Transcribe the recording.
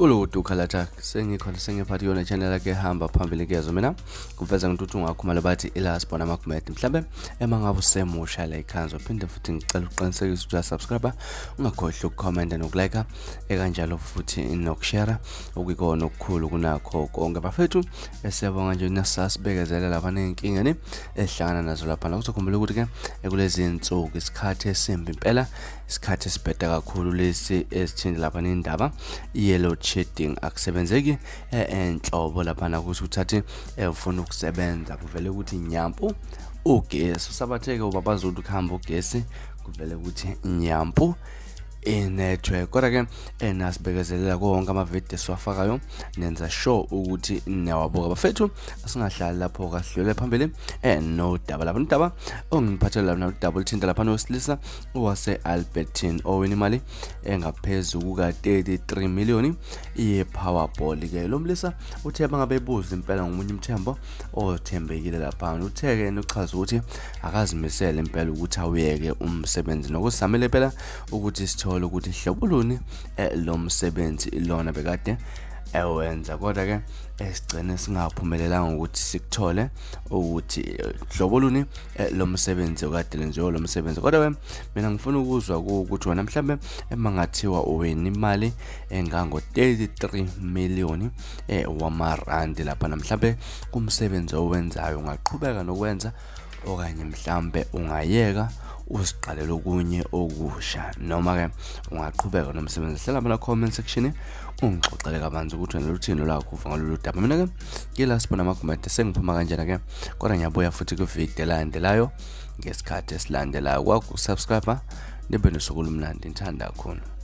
Kuludu khalata sengikhona sengiphathi yona channel yakhe hamba phambili kezo mina kuveza ngintuthu ngakhumala bathi ilas bona makumede mhlambe emangabe usemusha la ikhanzo phinde futhi ngicela uqinisekise ukuthi subscribe ungakhohlwa ukucomment nokulike ekanjalo futhi nokushare okuyikona okukhulu kunakho konke bafethu esiyabonga nje nasasibekezela lapha nenkinga ehlangana nazo lapha la kuzokhumbula ukuthi ke ekulezi insuku isikhathi esimbi impela isikhathi esibheda kakhulu lesi esithinda lapha nendaba yellow shedding akusebenzeki enhlobo lapha nakuthi uthathe ufuna ukusebenza kuvele ukuthi inyampu ugesi usabatheke ubabazulu ukuhamba ugesi kuvele ukuthi inyampu network kodwa ke nasibekezelela konke amavideo siwafakayo nenza sure ukuthi niyawabuka bafethu asingahlali lapho kasidlule phambili no daba lapha indaba ongiphathela lapha udaba olithinta lapha oWesilisa owase Albertine owine imali engaphezulu kuka 33 million ye-PowerBall ke lo mlisa uthe bangabebuza impela ngomunye umthembo othembekile lapha utheke nochaza ukuthi akazimisele impela ukuthi awuyeke umsebenzi nokusamele phela ukuthi sithola ukuthi hlobo luni lo msebenzi lona bekade ewenza kodwa ke esigcine singaphumelelanga ukuthi sikuthole ukuthi hlobo luni lo msebenzi okade lenziwa lo msebenzi kodwa ke mina ngifuna ukuzwa ukuthi wena mhlambe emangathiwa uwena imali engango 33 million wamarandi lapha namhlambe kumsebenzi owenzayo ungaqhubeka nokwenza okanye mhlambe ungayeka usiqalela okunye okusha noma ke ungaqhubeka nomsebenzi hlela mana comment section ungixoxele kabanzi ukuthi wena luthini lakho uva ngalolu daba mina ke ngila sibona amakomenti sengiphuma kanjena ke kodwa ngiyabuya futhi ku video elandelayo ngesikhathi esilandelayo kwakho subscribe nibe nosuku lumnandi ngithanda kakhulu.